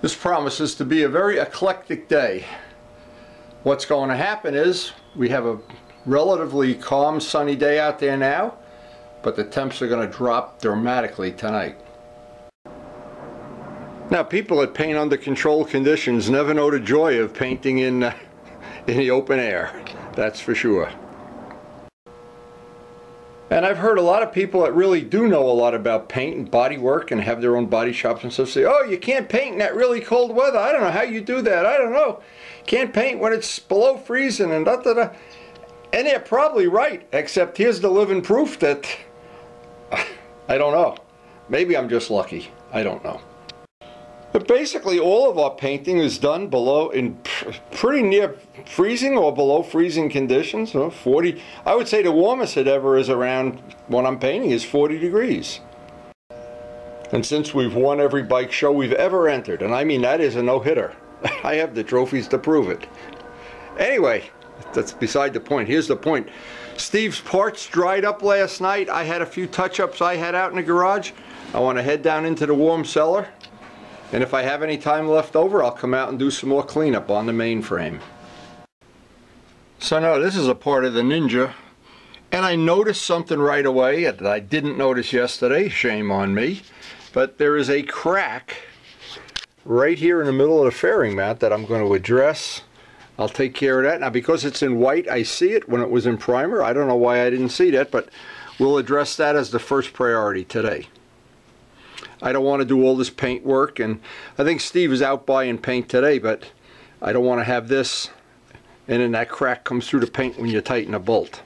This promises to be a very eclectic day. What's going to happen is we have a relatively calm, sunny day out there now, but the temps are going to drop dramatically tonight. Now, people that paint under controlled conditions never know the joy of painting in the open air. That's for sure. And I've heard a lot of people that really do know a lot about paint and body work and have their own body shops and stuff say, oh, you can't paint in that really cold weather. I don't know how you do that. I don't know. Can't paint when it's below freezing and da-da-da. And they're probably right, except here's the living proof that I don't know. Maybe I'm just lucky. I don't know. But basically all of our painting is done below in pretty near freezing or below freezing conditions. 40, I would say the warmest it ever is around when I'm painting is 40 degrees. And since we've won every bike show we've ever entered, and I mean that is a no-hitter. I have the trophies to prove it. Anyway, that's beside the point. Here's the point. Steve's parts dried up last night. I had a few touch-ups I had out in the garage. I want to head down into the warm cellar. And if I have any time left over, I'll come out and do some more cleanup on the mainframe. So now this is a part of the Ninja, and I noticed something right away that I didn't notice yesterday. Shame on me. But there is a crack right here in the middle of the fairing mount that I'm going to address. I'll take care of that. Now, because it's in white, I see it. When it was in primer, I don't know why I didn't see that, but we'll address that as the first priority today. I don't want to do all this paint work, and I think Steve is out buying paint today, but I don't want to have this and then that crack comes through the paint when you tighten a bolt.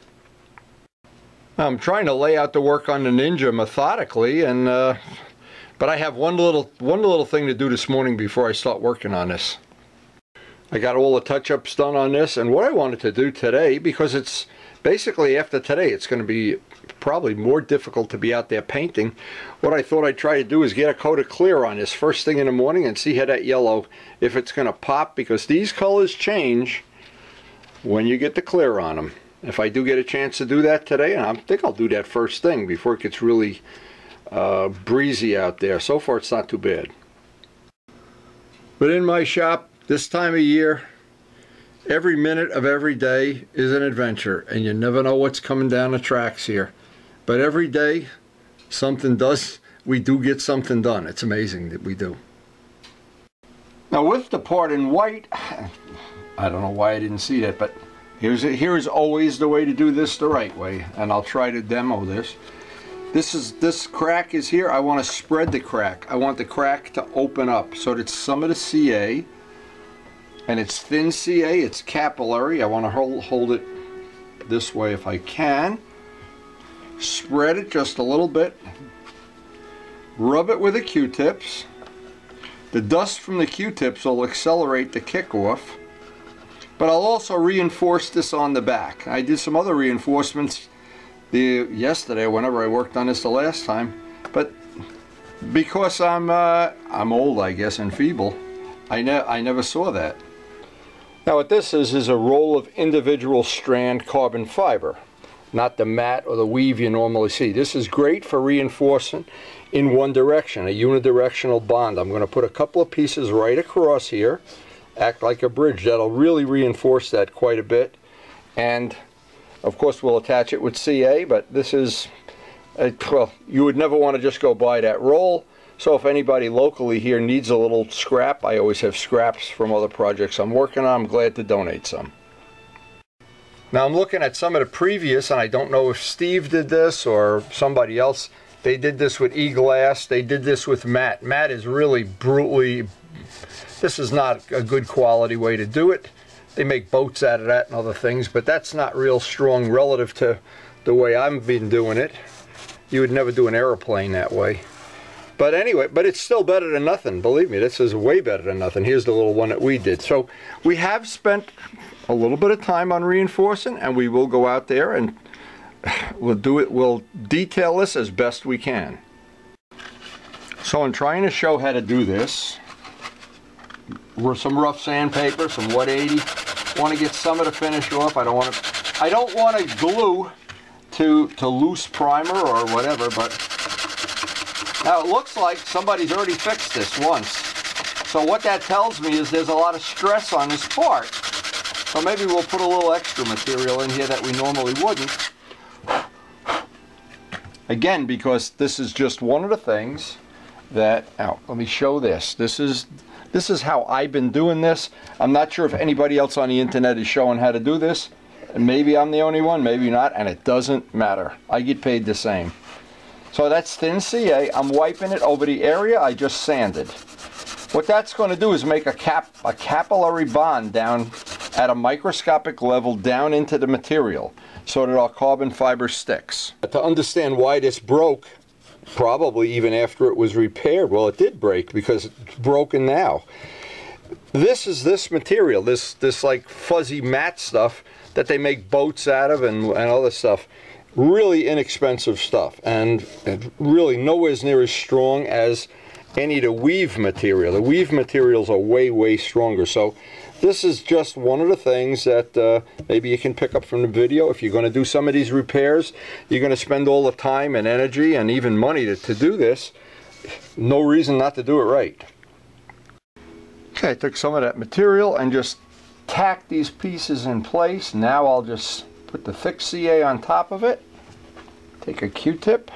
I'm trying to lay out the work on the Ninja methodically, and but I have one little thing to do this morning before I start working on this. I got all the touch-ups done on this, and what I wanted to do today, because it's basically after today it's going to be probably more difficult to be out there painting, what I thought I'd try to do is get a coat of clear on this first thing in the morning and see how that yellow, if it's going to pop, because these colors change when you get the clear on them. If I do get a chance to do that today, and I think I'll do that first thing before it gets really breezy out there. So far it's not too bad. But in my shop this time of year, every minute of every day is an adventure, and you never know what's coming down the tracks here. But every day we do get something done. It's amazing that we do. Now with the part in white, I don't know why I didn't see that, but here is always the way to do this the right way, and I'll try to demo this. This crack is here. I want to spread the crack. I want the crack to open up so that some of the CA, and it's thin CA, it's capillary. I want to hold it this way if I can. Spread it just a little bit. Rub it with the Q-tips. The dust from the Q-tips will accelerate the kickoff. But I'll also reinforce this on the back. I did some other reinforcements yesterday whenever I worked on this the last time. But because I'm old, I guess, and feeble, I never saw that. Now what this is a roll of individual strand carbon fiber, not the mat or the weave you normally see. This is great for reinforcing in one direction, a unidirectional bond. I'm going to put a couple of pieces right across here, act like a bridge. That'll really reinforce that quite a bit. And of course we'll attach it with CA, but this is, well, you would never want to just go buy that roll. So if anybody locally here needs a little scrap, I always have scraps from other projects I'm working on. I'm glad to donate some. Now I'm looking at some of the previous, and I don't know if Steve did this or somebody else. They did this with e-glass. They did this with matte. Matte is really brutally, this is not a good quality way to do it. They make boats out of that and other things, but that's not real strong relative to the way I've been doing it. You would never do an airplane that way. But anyway, but it's still better than nothing. Believe me, this is way better than nothing. Here's the little one that we did. So we have spent a little bit of time on reinforcing, and we will go out there and we'll do it. We'll detail this as best we can. So in trying to show how to do this, some rough sandpaper, some 180. Want to get some of the finish off. I don't want to glue to loose primer or whatever, but now it looks like somebody's already fixed this once. So what that tells me is there's a lot of stress on this part. So maybe we'll put a little extra material in here that we normally wouldn't. Again, because this is just one of the things that, let me show this. This is how I've been doing this. I'm not sure if anybody else on the internet is showing how to do this. And maybe I'm the only one, maybe not, and it doesn't matter. I get paid the same. So that's thin CA. I'm wiping it over the area I just sanded. What that's going to do is make a capillary bond down at a microscopic level down into the material so that our carbon fiber sticks. To understand why this broke, probably even after it was repaired, well, it did break because it's broken now. This is this material, this like fuzzy matte stuff that they make boats out of and other stuff. Really inexpensive stuff, and really nowhere near as strong as any of the weave material. The weave materials are way, way stronger. So this is just one of the things that maybe you can pick up from the video. If you're going to do some of these repairs, you're going to spend all the time and energy and even money to do this. No reason not to do it right. Okay, I took some of that material and just tacked these pieces in place. Now I'll just put the thick CA on top of it. Take a Q-tip,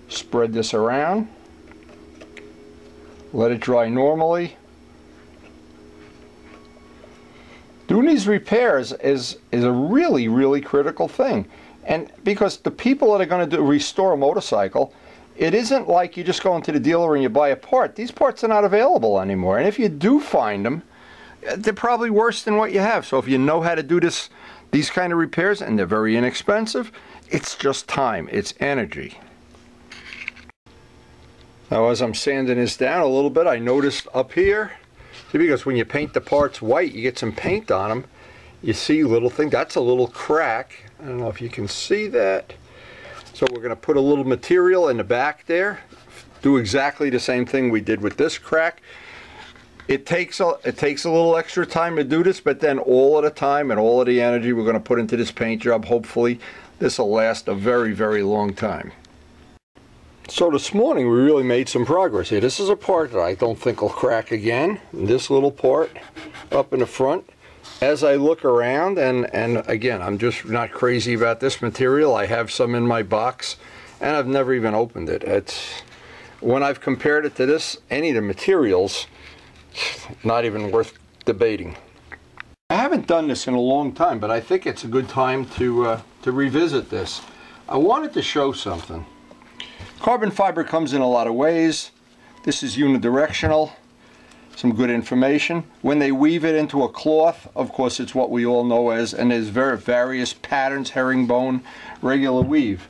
spread this around, let it dry normally. Doing these repairs is a really, really critical thing. And because the people that are going to restore a motorcycle, it isn't like you just go into the dealer and you buy a part. These parts are not available anymore. And if you do find them, they're probably worse than what you have. So if you know how to do these kind of repairs, and they're very inexpensive, it's just time, it's energy. Now as I'm sanding this down a little bit, I noticed up here, see, because when you paint the parts white, you get some paint on them, you see little thing, that's a little crack. I don't know if you can see that. So we're going to put a little material in the back there, do exactly the same thing we did with this crack. It takes a little extra time to do this, but then all of the time and all of the energy we're going to put into this paint job, hopefully this will last a very, very long time. So this morning we really made some progress here. This is a part that I don't think will crack again. This little part up in the front. As I look around, and again, I'm just not crazy about this material. I have some in my box and I've never even opened it. When I've compared it to this, any of the materials, not even worth debating. I haven't done this in a long time, but I think it's a good time to revisit this. I wanted to show something. Carbon fiber comes in a lot of ways. This is unidirectional. Some good information. When they weave it into a cloth, of course it's what we all know as, and there's various patterns, herringbone, regular weave.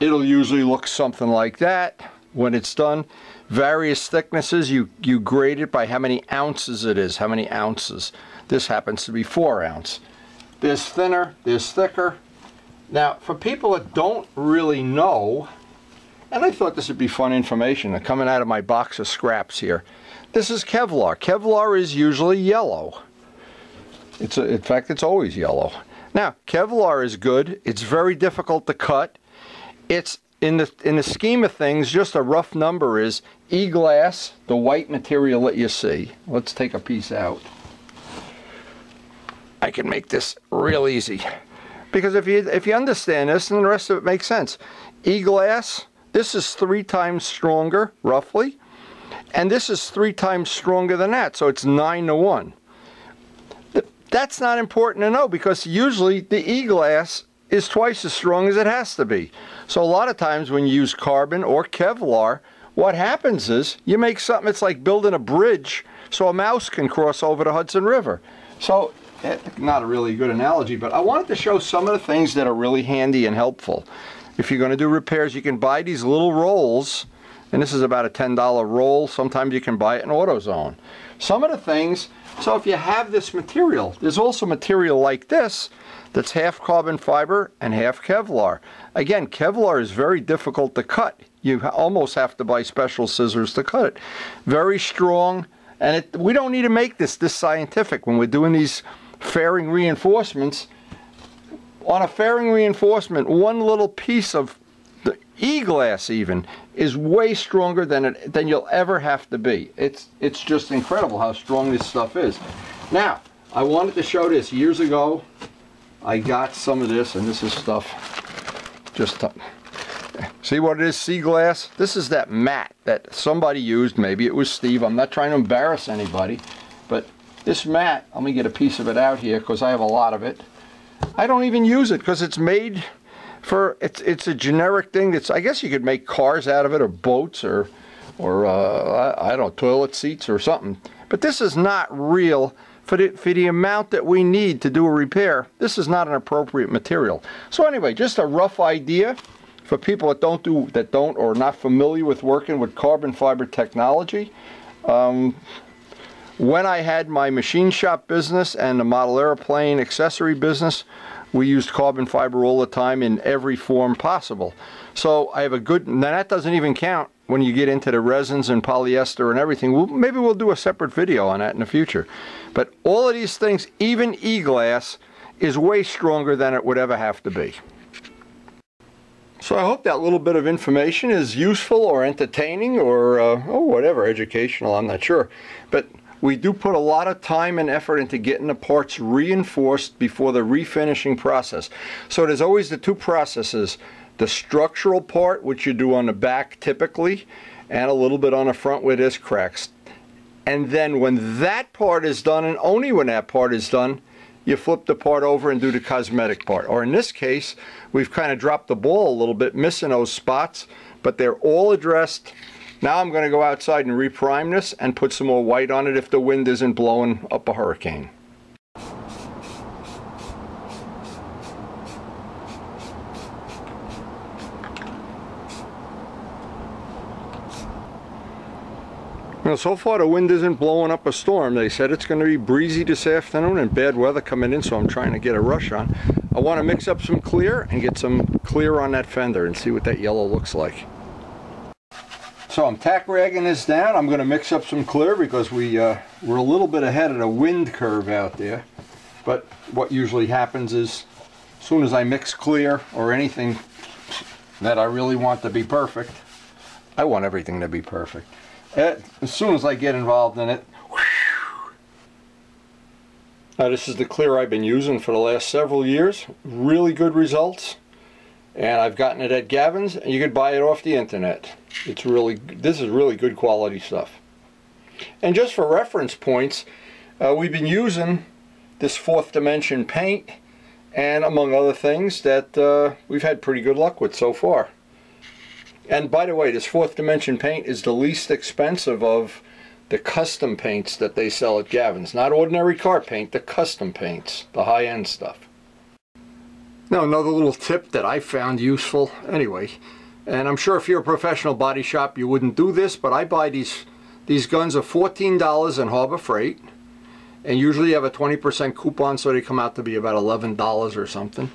It'll usually look something like that when it's done. Various thicknesses, you grade it by how many ounces it is, how many ounces. This happens to be 4 ounce. There's thinner, there's thicker. Now, for people that don't really know, and I thought this would be fun information, coming out of my box of scraps here. This is Kevlar. Kevlar is usually yellow. In fact, it's always yellow. Now, Kevlar is good. It's very difficult to cut. It's in the scheme of things, just a rough number is E-glass, the white material that you see. Let's take a piece out. I can make this real easy, because if you understand this, then the rest of it makes sense. E-glass, this is 3 times stronger, roughly, and this is 3 times stronger than that, so it's 9 to 1. That's not important to know, because usually the E-glass is twice as strong as it has to be. So a lot of times when you use carbon or Kevlar, what happens is you make something, it's like building a bridge so a mouse can cross over the Hudson River. So, not a really good analogy, but I wanted to show some of the things that are really handy and helpful. If you're going to do repairs, you can buy these little rolls, and this is about a $10 roll. Sometimes you can buy it in AutoZone. Some of the things, so if you have this material, there's also material like this that's half carbon fiber and half Kevlar. Again, Kevlar is very difficult to cut. You almost have to buy special scissors to cut it. Very strong, and we don't need to make this scientific when we're doing these fairing reinforcements. On a fairing reinforcement, one little piece of E-glass even is way stronger than you'll ever have to be. It's just incredible how strong this stuff is. Now, I wanted to show this. Years ago, I got some of this, and this is stuff just see what it is, sea glass? This is that mat that somebody used. Maybe it was Steve. I'm not trying to embarrass anybody, but this mat, let me get a piece of it out here because I have a lot of it. I don't even use it because it's made for, it's a generic thing. That's, I guess you could make cars out of it, or boats, or I don't know, toilet seats or something. But this is not real for the amount that we need to do a repair. This is not an appropriate material. So anyway, just a rough idea for people that don't or are not familiar with working with carbon fiber technology. When I had my machine shop business and the model airplane accessory business, we used carbon fiber all the time in every form possible. So I have a good, now that doesn't even count when you get into the resins and polyester and everything. Maybe we'll do a separate video on that in the future. But all of these things, even e-glass, is way stronger than it would ever have to be. So I hope that little bit of information is useful or entertaining or whatever, educational, I'm not sure. But we do put a lot of time and effort into getting the parts reinforced before the refinishing process. So there's always the two processes: the structural part, which you do on the back typically, and a little bit on the front where there's cracks. And then when that part is done, and only when that part is done, you flip the part over and do the cosmetic part. Or in this case, we've kind of dropped the ball a little bit, missing those spots, but they're all addressed. Now I'm going to go outside and reprime this and put some more white on it if the wind isn't blowing up a hurricane. Well, so far the wind isn't blowing up a storm. They said it's going to be breezy this afternoon and bad weather coming in, so I'm trying to get a rush on. I want to mix up some clear and get some clear on that fender and see what that yellow looks like. So I'm tack ragging this down. I'm going to mix up some clear because we're a little bit ahead of the wind curve out there. But what usually happens is, as soon as I mix clear or anything that I really want to be perfect, I want everything to be perfect. As soon as I get involved in it, whew. Now this is the clear I've been using for the last several years. Really good results. And I've gotten it at Gavin's, and you could buy it off the internet. It's really, this is really good quality stuff. And just for reference points, we've been using this 4th Dimension paint, and among other things that we've had pretty good luck with so far. And by the way, this 4th Dimension paint is the least expensive of the custom paints that they sell at Gavin's. Not ordinary car paint, the custom paints, the high-end stuff. Now another little tip that I found useful anyway, and I'm sure if you're a professional body shop you wouldn't do this, but I buy these guns are $14 in Harbor Freight, and usually you have a 20% coupon, so they come out to be about $11 or something.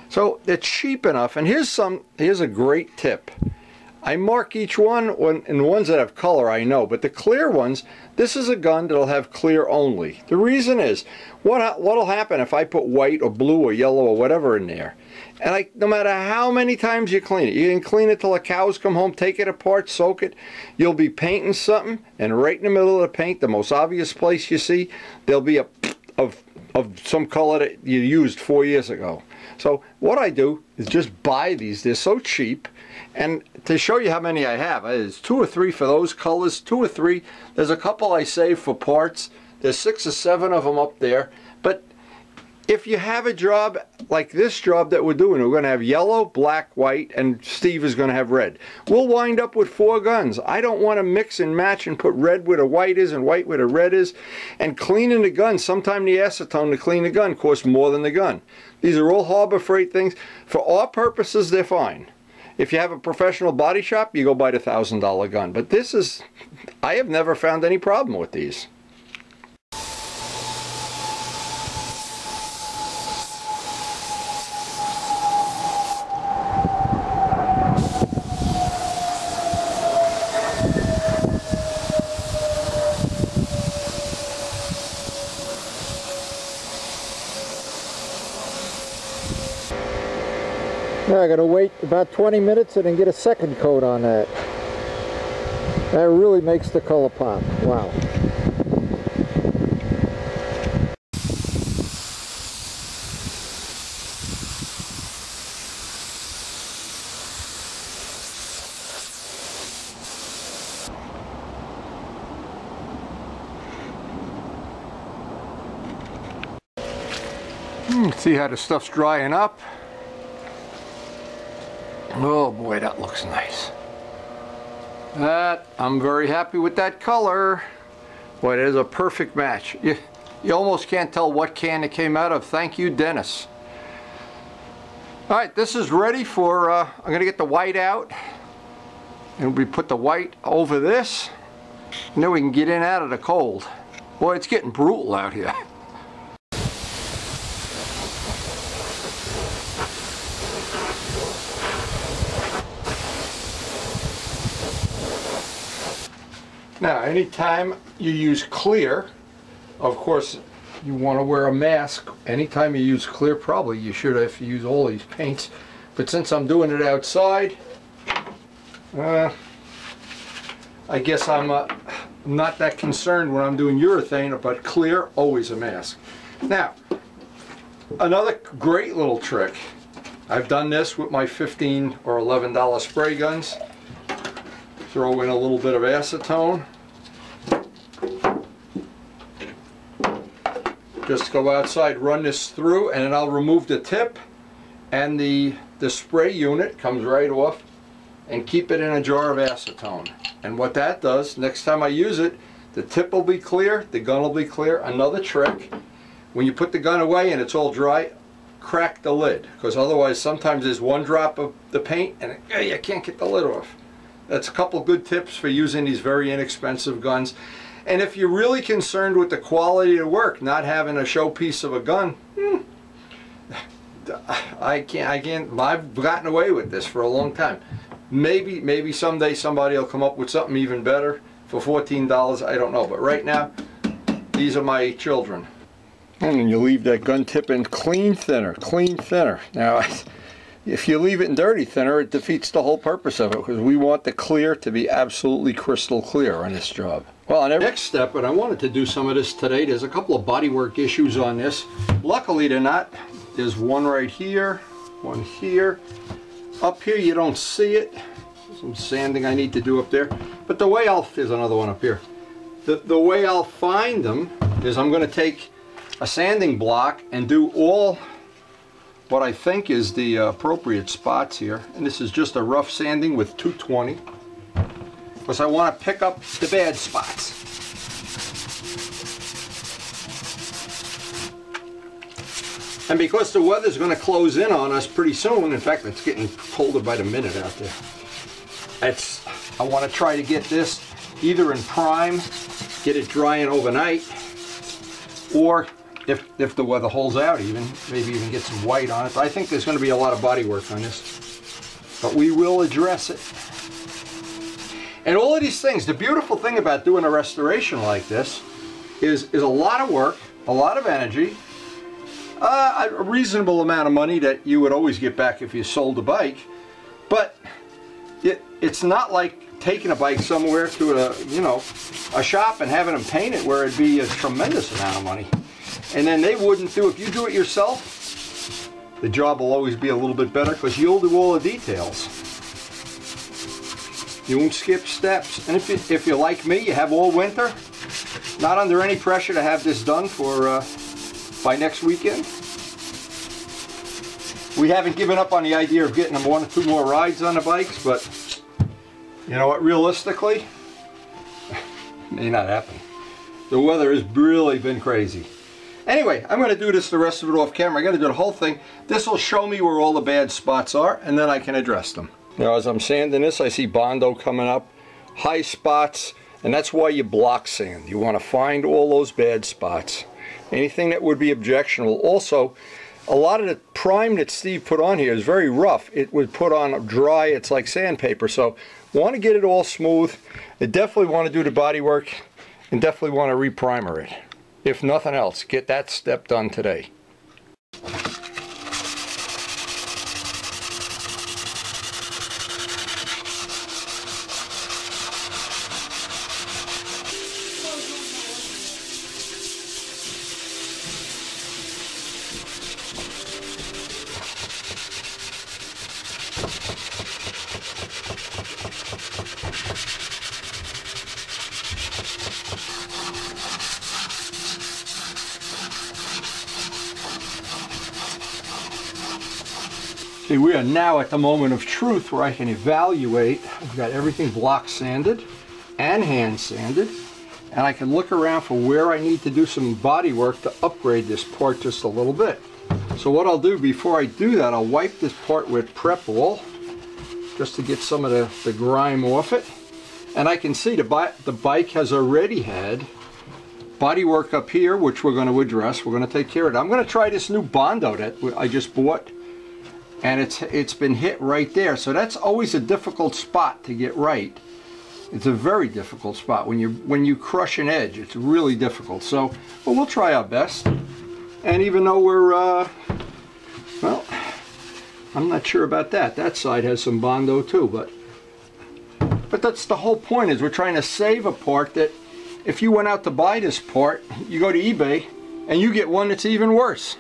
So they're cheap enough, and here's a great tip. I mark each one, and the ones that have color I know, but the clear ones, this is a gun that'll have clear only. The reason is, what'll happen if I put white or blue or yellow or whatever in there, and no matter how many times you clean it, you can clean it till the cows come home, take it apart, soak it, you'll be painting something, and right in the middle of the paint, the most obvious place you see, there'll be a of some color that you used 4 years ago. So what I do is just buy these. They're so cheap. And to show you how many I have, there's 2 or 3 for those colors, 2 or 3. There's a couple I save for parts. There's 6 or 7 of them up there. But if you have a job like this job that we're doing, we're going to have yellow, black, white, and Steve is going to have red. We'll wind up with 4 guns. I don't want to mix and match and put red where the white is and white where the red is. And cleaning the gun, sometimes the acetone to clean the gun costs more than the gun. These are all Harbor Freight things. For our purposes, they're fine. If you have a professional body shop, you go buy the $1,000 gun. But this is, I have never found any problem with these. Now I gotta wait about 20 minutes and then get a second coat on that. That really makes the color pop. Wow. See how the stuff's drying up. Oh boy, that looks nice. I'm very happy with that color. Boy, it is a perfect match. You almost can't tell what can it came out of. Thank you, Dennis. All right, this is ready for, I'm gonna get the white out, and we put the white over this, and then we can get in out of the cold. Boy, it's getting brutal out here. Now, anytime you use clear, of course, you want to wear a mask. Anytime you use clear, probably you should if you use all these paints. But since I'm doing it outside, I guess I'm not that concerned when I'm doing urethane, but clear, always a mask. Now, another great little trick. I've done this with my $15 or $11 spray guns. Throw in a little bit of acetone. Just go outside, run this through, and then I'll remove the tip, and the spray unit comes right off, and keep it in a jar of acetone. And what that does, next time I use it, the tip will be clear, the gun will be clear. Another trick, when you put the gun away and it's all dry, crack the lid, because otherwise sometimes there's one drop of the paint and you can't get the lid off. That's a couple good tips for using these very inexpensive guns. And if you're really concerned with the quality of work, not having a showpiece of a gun, I've gotten away with this for a long time. Maybe someday somebody will come up with something even better for $14, I don't know. But right now, these are my children. And then you leave that gun tip in clean thinner, clean thinner. Now, if you leave it in dirty thinner, it defeats the whole purpose of it, because we want the clear to be absolutely crystal clear on this job. Well, next step, and I wanted to do some of this today, there's a couple of bodywork issues on this. Luckily they're not. There's one right here, one here. Up here you don't see it. Some sanding I need to do up there. But the way there's another one up here. The way I'll find them is I'm going to take a sanding block and do all what I think is the appropriate spots here. And this is just a rough sanding with 220. Because I want to pick up the bad spots. And because the weather's going to close in on us pretty soon, in fact it's getting colder by the minute out there, I want to try to get this either in prime, get it drying overnight, or if the weather holds out maybe even get some white on it. I think there's going to be a lot of body work on this, but we will address it. And all of these things, the beautiful thing about doing a restoration like this is a lot of work, a lot of energy, a reasonable amount of money that you would always get back if you sold a bike. But it's not like taking a bike somewhere to a shop and having them paint it, where it'd be a tremendous amount of money. And then they wouldn't do, if you do it yourself, the job will always be a little bit better because you'll do all the details. You won't skip steps. And if you're like me, you have all winter, not under any pressure to have this done for by next weekend. We haven't given up on the idea of getting them 1 or 2 more rides on the bikes, but you know what, realistically, may not happen. The weather has really been crazy. Anyway, I'm going to do this the rest of it off camera. I'm going to do the whole thing. This will show me where all the bad spots are, and then I can address them. Now, as I'm sanding this, I see Bondo coming up, high spots, and that's why you block sand. You want to find all those bad spots. Anything that would be objectionable. Also, a lot of the prime that Steve put on here is very rough. It would put on dry, it's like sandpaper. So, want to get it all smooth. I definitely want to do the body work, and definitely want to re-primer it. If nothing else, get that step done today. See, we are now at the moment of truth where I can evaluate. I've got everything block sanded and hand sanded, and I can look around for where I need to do some body work to upgrade this part just a little bit. So what I'll do before I do that, I'll wipe this part with prep wool just to get some of the grime off it. And I can see the bike has already had body work up here, which we're going to address. We're going to take care of it. I'm going to try this new Bondo that I just bought, and it's been hit right there. So that's always a difficult spot to get right. It's a very difficult spot when you crush an edge. It's really difficult. So, but we'll try our best. And even though we're well, I'm not sure about that. That side has some Bondo too, but that's the whole point, is we're trying to save a part that if you went out to buy this part, you go to eBay and you get one that's even worse.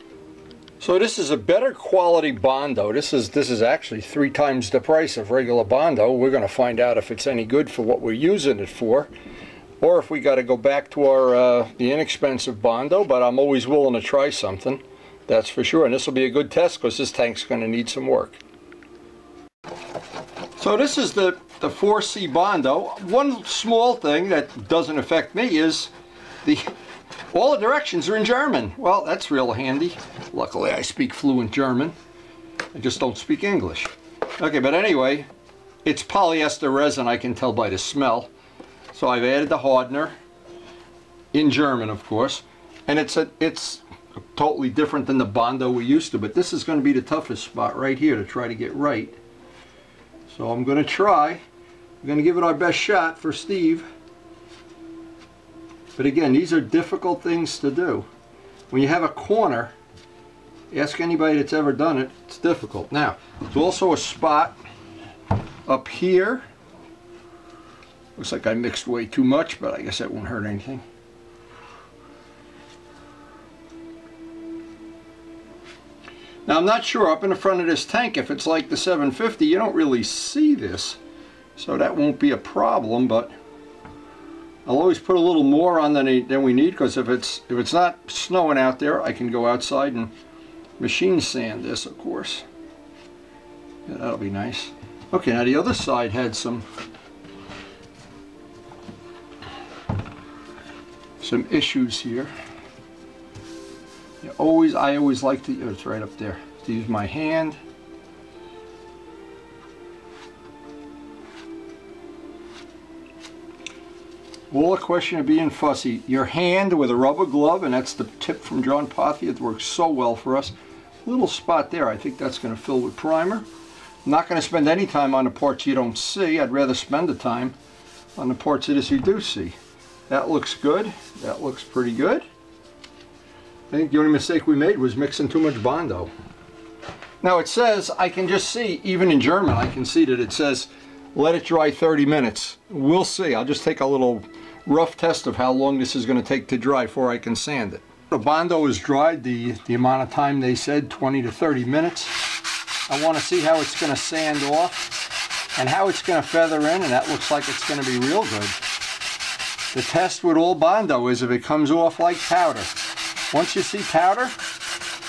So this is a better quality Bondo. This is actually 3 times the price of regular Bondo. We're going to find out if it's any good for what we're using it for, or if we got to go back to our the inexpensive Bondo. But I'm always willing to try something, that's for sure. And this will be a good test because this tank's going to need some work. So this is the 4C Bondo. One small thing that doesn't affect me is all the directions are in German. Well, that's real handy. Luckily I speak fluent German. I just don't speak English. Okay, but anyway, it's polyester resin, I can tell by the smell. So I've added the hardener in German, of course, and it's totally different than the Bondo we used to, but this is going to be the toughest spot right here to try to get right. So I'm going to try. We're going to give it our best shot for Steve. But again, these are difficult things to do. When you have a corner, ask anybody that's ever done it, it's difficult. Now, there's also a spot up here. Looks like I mixed way too much, but I guess that won't hurt anything. Now, I'm not sure up in the front of this tank, if it's like the 750, you don't really see this. So that won't be a problem, but I'll always put a little more on than we need, because if it's not snowing out there, I can go outside and machine sand this, of course. Yeah, that'll be nice. Okay, now the other side had some issues here. I always like to, oh, it's right up there, to use my hand. All a question of being fussy. Your hand with a rubber glove, and that's the tip from John Pothy. It works so well for us. Little spot there, I think that's going to fill with primer. I'm not going to spend any time on the parts you don't see. I'd rather spend the time on the parts of this you do see. That looks good. That looks pretty good. I think the only mistake we made was mixing too much Bondo. Now it says, I can just see, even in German, I can see that it says, let it dry 30 minutes. We'll see. I'll just take a little rough test of how long this is going to take to dry before I can sand it. The Bondo is dried the amount of time they said, 20 to 30 minutes. I want to see how it's going to sand off and how it's going to feather in, and that looks like it's going to be real good. The test with all Bondo is if it comes off like powder. Once you see powder,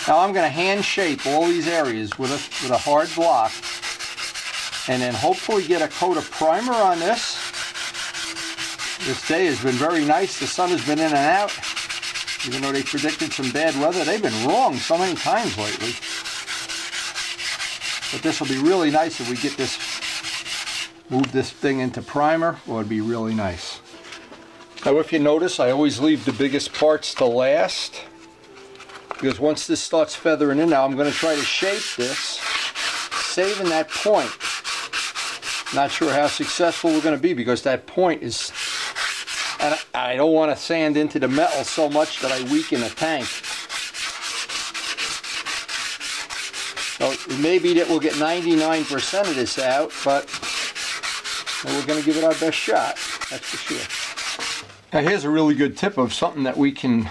now I'm going to hand shape all these areas with a hard block, and then hopefully get a coat of primer on this. This day has been very nice. The sun has been in and out. Even though they predicted some bad weather, they've been wrong so many times lately. But this will be really nice if we get this, move this thing into primer. Well, it'd be really nice. Now if you notice, I always leave the biggest parts to last, because once this starts feathering in, now I'm going to try to shape this, saving that point. Not sure how successful we're going to be, because that point is, and I don't want to sand into the metal so much that I weaken the tank. So it may be that we'll get 99% of this out, but we're going to give it our best shot, that's for sure. Now here's a really good tip of something that we can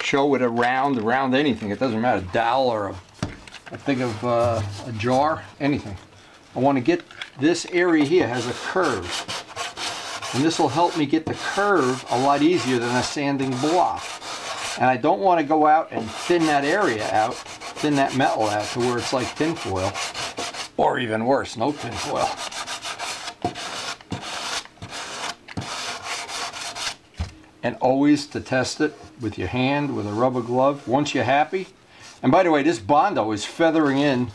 show with around anything. It doesn't matter, dowel or a thing of a jar, anything. I want to get this area here has a curve, and this will help me get the curve a lot easier than a sanding block. And I don't want to go out and thin that area out thin that metal out to where it's like tin foil, or even worse, no tin foil. And always to test it with your hand, with a rubber glove, once you're happy. And by the way, this Bondo is feathering in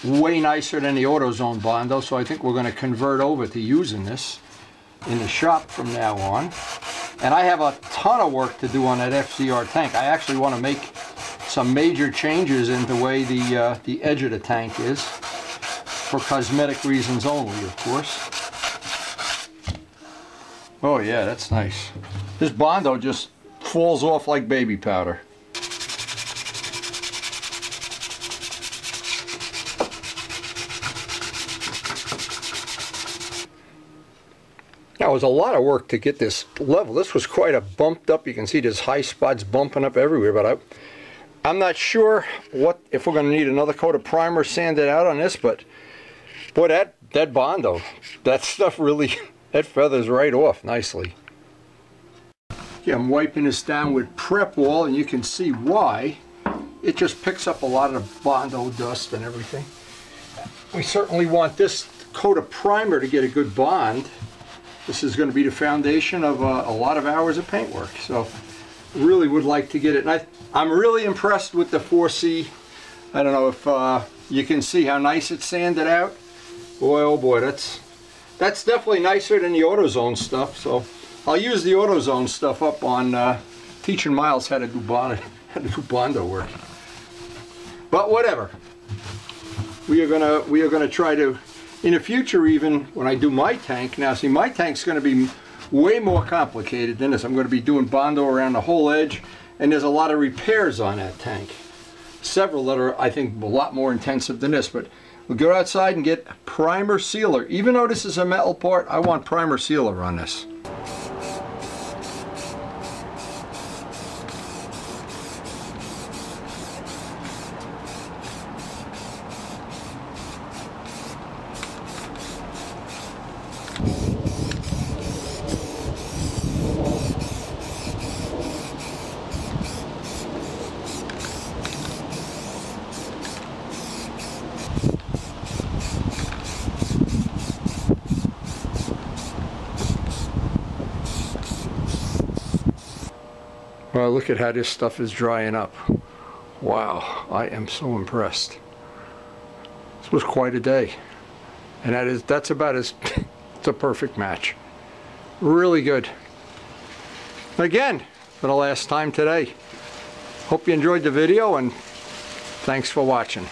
way nicer than the AutoZone Bondo, so I think we're going to convert over to using this in the shop from now on. And I have a ton of work to do on that FZR tank. I actually want to make some major changes in the way the edge of the tank is, for cosmetic reasons only, of course. Oh yeah, that's nice. This Bondo just falls off like baby powder. Now, it was a lot of work to get this level. This was quite a bumped up. You can see there's high spots bumping up everywhere, but I'm not sure if we're going to need another coat of primer sanded out on this, but boy, that Bondo, that stuff really, that feathers right off nicely. Yeah, I'm wiping this down with Prep Wall, and you can see why. It just picks up a lot of Bondo dust and everything. We certainly want this coat of primer to get a good bond. This is going to be the foundation of a lot of hours of paint work, so really would like to get it. And I'm really impressed with the 4C. I don't know if you can see how nice it's sanded out. Boy, oh boy, that's definitely nicer than the AutoZone stuff. So I'll use the AutoZone stuff up on teaching Miles how to do Bondo work. But whatever, we are gonna try to, in the future, even when I do my tank. Now, see, my tank's going to be way more complicated than this. I'm going to be doing Bondo around the whole edge, and there's a lot of repairs on that tank. Several that are, I think, a lot more intensive than this. But we'll go outside and get primer sealer. Even though this is a metal part, I want primer sealer on this. Well, look at how this stuff is drying up. Wow, I am so impressed. This was quite a day. And that's about as, it's a perfect match. Really good. Again, for the last time today. Hope you enjoyed the video, and thanks for watching.